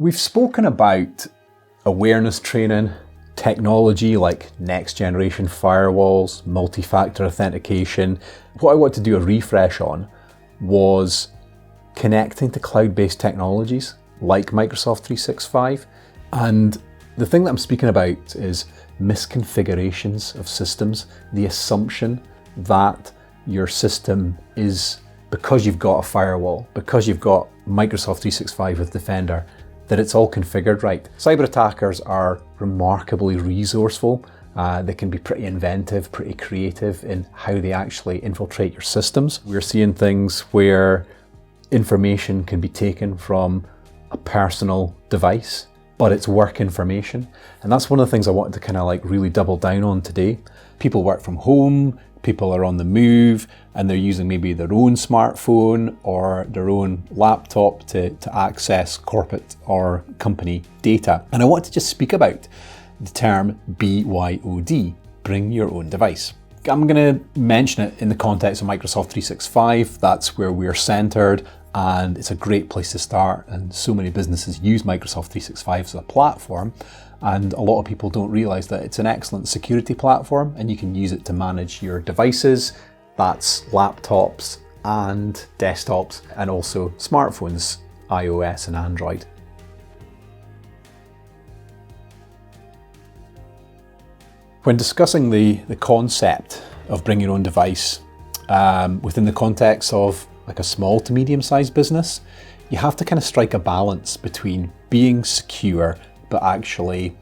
We've spoken about awareness training, technology like next generation firewalls, multi-factor authentication. What I want to do a refresh on was connecting to cloud-based technologies like Microsoft 365. And the thing that I'm speaking about is misconfigurations of systems, the assumption that your system is, because you've got a firewall, because you've got Microsoft 365 with Defender, that it's all configured right. Cyber attackers are remarkably resourceful. They can be pretty inventive, pretty creative in how they actually infiltrate your systems. We're seeing things where information can be taken from a personal device, but it's work information. And that's one of the things I wanted to kind of like really double down on today. People work from home, people are on the move, and they're using maybe their own smartphone or their own laptop to access corporate or company data. And I want to just speak about the term BYOD, bring your own device. I'm going to mention it in the context of Microsoft 365. That's where we're centered, and it's a great place to start. And so many businesses use Microsoft 365 as a platform. And a lot of people don't realize that it's an excellent security platform, and you can use it to manage your devices. That's laptops and desktops, and also smartphones, iOS and Android. When discussing the concept of bring your own device within the context of like a small to medium-sized business, you have to kind of strike a balance between being secure but actually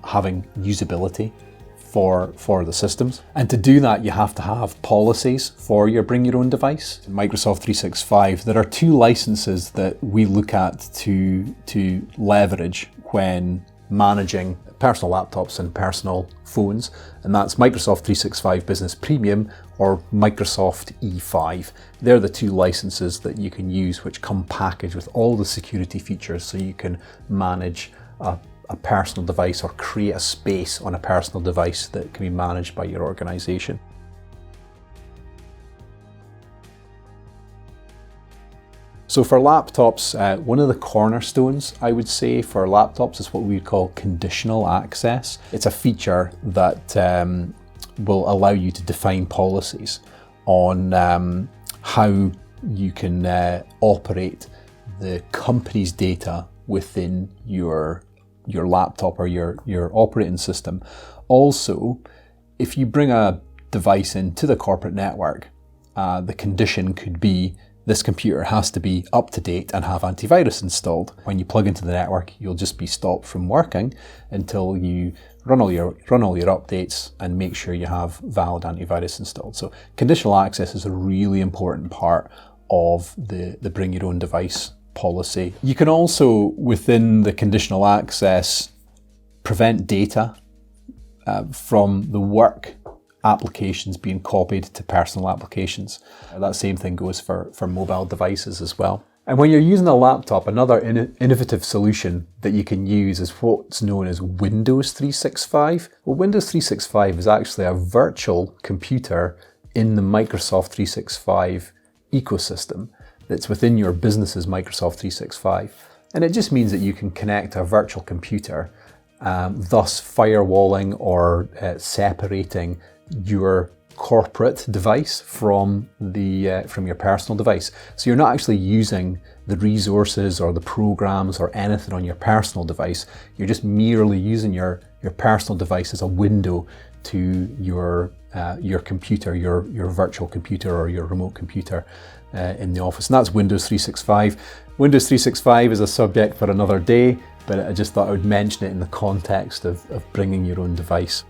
having usability for the systems. And to do that, you have to have policies for your bring your own device. In Microsoft 365, there are two licenses that we look at to leverage when managing personal laptops and personal phones, and that's Microsoft 365 Business Premium or Microsoft E5. They're the two licenses that you can use, which come packaged with all the security features, so you can manage a personal device or create a space on a personal device that can be managed by your organization. So for laptops, one of the cornerstones, I would say, for laptops is what we would call conditional access. It's a feature that will allow you to define policies on how you can operate the company's data within your laptop or your operating system. Also, if you bring a device into the corporate network, the condition could be this computer has to be up to date and have antivirus installed. When you plug into the network, you'll just be stopped from working until you run all your updates and make sure you have valid antivirus installed. So conditional access is a really important part of the bring your own device policy. You can also, within the conditional access, prevent data from the work applications being copied to personal applications. That same thing goes for mobile devices as well. And when you're using a laptop, another innovative solution that you can use is what's known as Windows 365. Well, Windows 365 is actually a virtual computer in the Microsoft 365 ecosystem that's within your business's Microsoft 365. And it just means that you can connect a virtual computer, thus firewalling or separating your corporate device from your personal device. So you're not actually using the resources or the programs or anything on your personal device. You're just merely using your personal device as a window to your computer, your virtual computer or your remote computer in the office. And that's Windows 365. Windows 365 is a subject for another day, but I just thought I would mention it in the context of bringing your own device.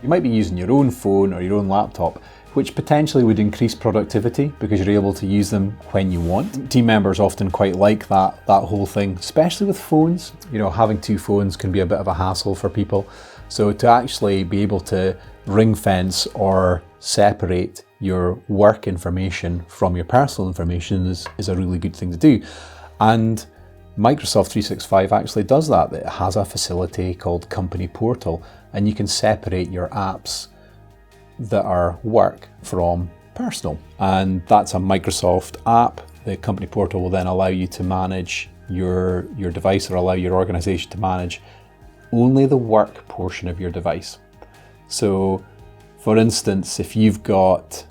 You might be using your own phone or your own laptop, which potentially would increase productivity because you're able to use them when you want. Team members often quite like that whole thing, especially with phones. You know, having two phones can be a bit of a hassle for people. So to actually be able to ring fence or separate your work information from your personal information is a really good thing to do. And Microsoft 365 actually does that. It has a facility called Company Portal, and you can separate your apps that are work from personal. And that's a Microsoft app. The company portal will then allow you to manage your device, or allow your organization to manage only the work portion of your device. So for instance, if you've got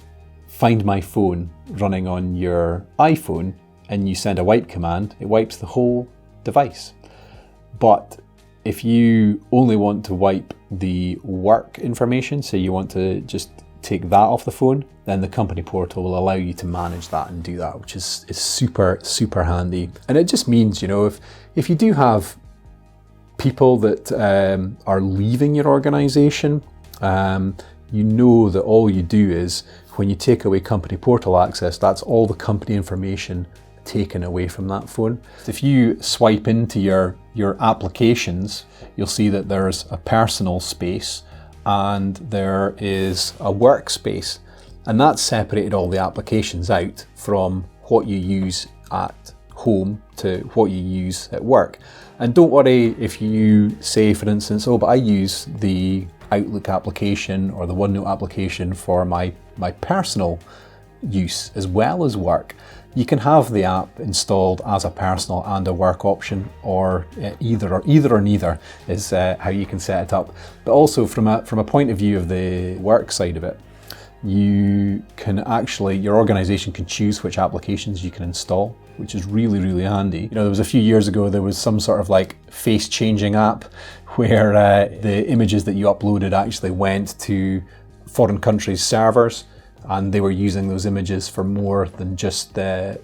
Find My Phone running on your iPhone and you send a wipe command, it wipes the whole device. But if you only want to wipe the work information, so you want to just take that off the phone, then the company portal will allow you to manage that and do that, which is super, super handy. And it just means, if you do have people that are leaving your organization, you know that all you do is, when you take away company portal access, that's all the company information taken away from that phone. If you swipe into your applications, you'll see that there's a personal space and there is a workspace, and that's separated all the applications out from what you use at home to what you use at work. And don't worry if you say, for instance, but I use the Outlook application or the OneNote application for my personal use as well as work. You can have the app installed as a personal and a work option, or either or neither is how you can set it up. But also from a point of view of the work side of it, you can actually, your organization can choose which applications you can install, which is really, really handy. There was a few years ago, there was some sort of like face changing app where the images that you uploaded actually went to foreign countries' servers, and they were using those images for more than just the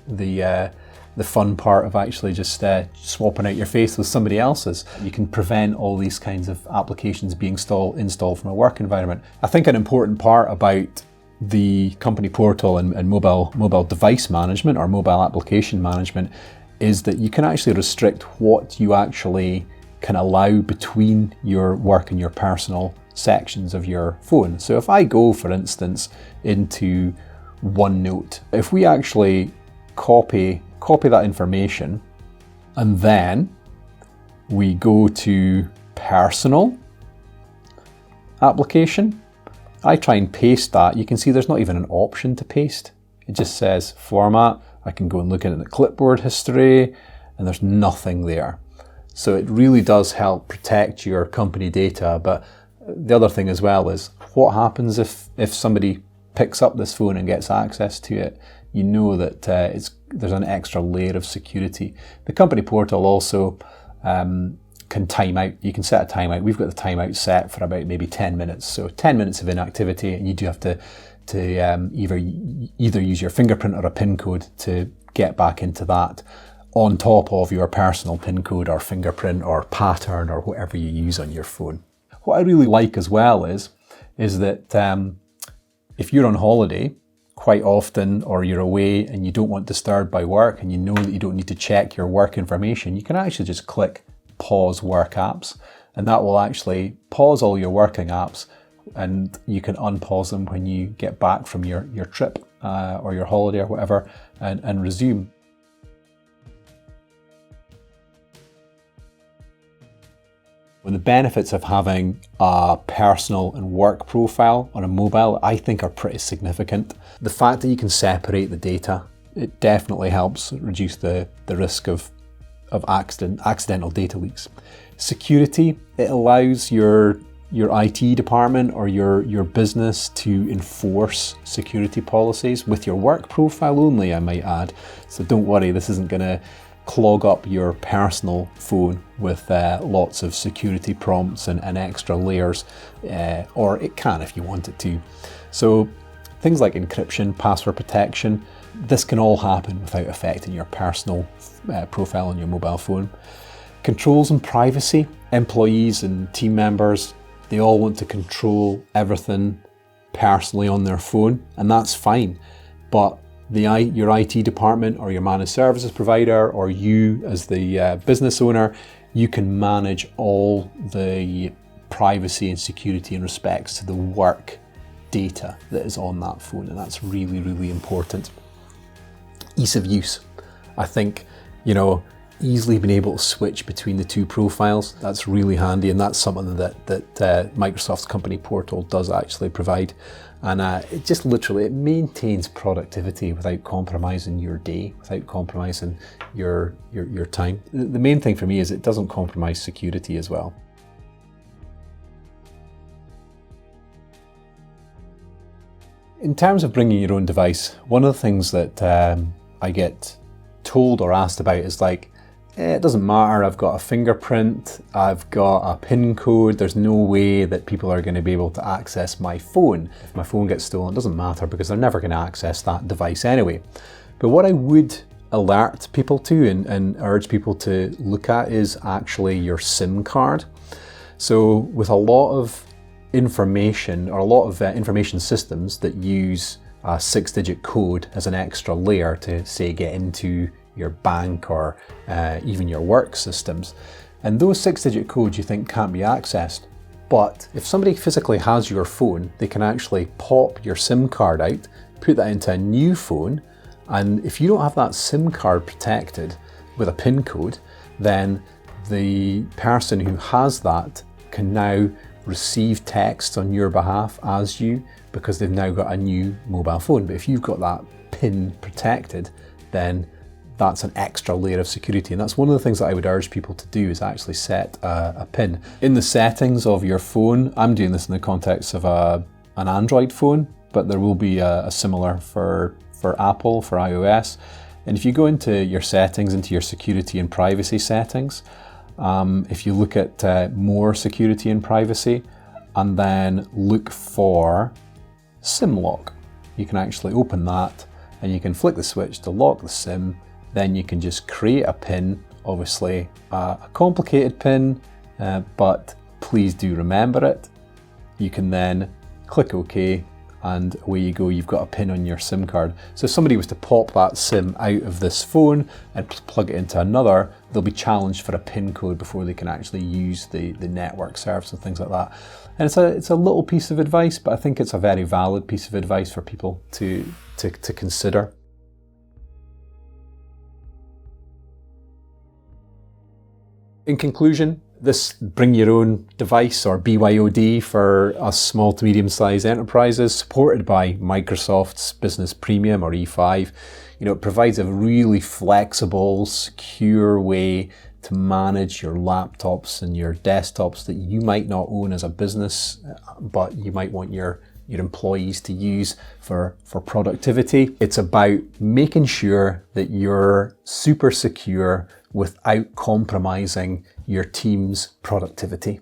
fun part of actually just swapping out your face with somebody else's. You can prevent all these kinds of applications being installed from a work environment. I think an important part about the company portal and mobile device management or mobile application management is that you can actually restrict what you actually can allow between your work and your personal sections of your phone. So if I go, for instance, into OneNote, if we actually copy that information and then we go to personal application, I try and paste that, you can see there's not even an option to paste. It just says format. I can go and look at the clipboard history and there's nothing there. So it really does help protect your company data. But the other thing as well is, what happens if somebody picks up this phone and gets access to it? You know that there's an extra layer of security. The company portal also can time out. You can set a timeout. We've got the timeout set for about maybe 10 minutes. So 10 minutes of inactivity, and you do have to either use your fingerprint or a PIN code to get back into that, on top of your personal PIN code or fingerprint or pattern or whatever you use on your phone. What I really like as well is that if you're on holiday quite often, or you're away and you don't want disturbed by work and you know that you don't need to check your work information, you can actually just click pause work apps, and that will actually pause all your working apps, and you can unpause them when you get back from your trip or your holiday or whatever, and resume. Well, the benefits of having a personal and work profile on a mobile, I think, are pretty significant. The fact that you can separate the data, it definitely helps reduce the risk of accidental data leaks. Security, it allows your IT department or your business to enforce security policies with your work profile only, I might add. So don't worry, this isn't going to clog up your personal phone with lots of security prompts and extra layers, or it can if you want it to. So things like encryption, password protection, this can all happen without affecting your personal profile on your mobile phone. Controls and privacy, employees and team members, they all want to control everything personally on their phone, and that's fine. But your IT department or your managed services provider, or you as the business owner, you can manage all the privacy and security in respects to the work data that is on that phone, and that's really, really important. Ease of use. I think, easily been able to switch between the two profiles. That's really handy, and that's something that Microsoft's company portal does actually provide. And it just literally, it maintains productivity without compromising your day, without compromising your time. The main thing for me is it doesn't compromise security as well. In terms of bringing your own device, one of the things that I get told or asked about is like, it doesn't matter, I've got a fingerprint, I've got a PIN code, there's no way that people are going to be able to access my phone. If my phone gets stolen, it doesn't matter because they're never going to access that device anyway. But what I would alert people to and urge people to look at is actually your SIM card. So with a lot of information, or a lot of information systems that use a 6-digit code as an extra layer to, say, get into your bank or even your work systems. And those 6-digit codes you think can't be accessed. But if somebody physically has your phone, they can actually pop your SIM card out, put that into a new phone, and if you don't have that SIM card protected with a PIN code, then the person who has that can now receive texts on your behalf as you, because they've now got a new mobile phone. But if you've got that PIN protected, then that's an extra layer of security. And that's one of the things that I would urge people to do, is actually set a PIN. In the settings of your phone, I'm doing this in the context of an Android phone, but there will be a similar for Apple, for iOS. And if you go into your settings, into your security and privacy settings, if you look at more security and privacy, and then look for SIM lock, you can actually open that and you can flick the switch to lock the SIM. Then you can just create a PIN, obviously a complicated PIN, but please do remember it. You can then click OK, and away you go, you've got a PIN on your SIM card. So if somebody was to pop that SIM out of this phone and plug it into another, they'll be challenged for a PIN code before they can actually use the network service and things like that. And it's a little piece of advice, but I think it's a very valid piece of advice for people to consider. In conclusion, this bring your own device, or BYOD, for us small to medium-sized enterprises, supported by Microsoft's Business Premium, or E5, it provides a really flexible, secure way to manage your laptops and your desktops that you might not own as a business, but you might want your employees to use for productivity. It's about making sure that you're super secure without compromising your team's productivity.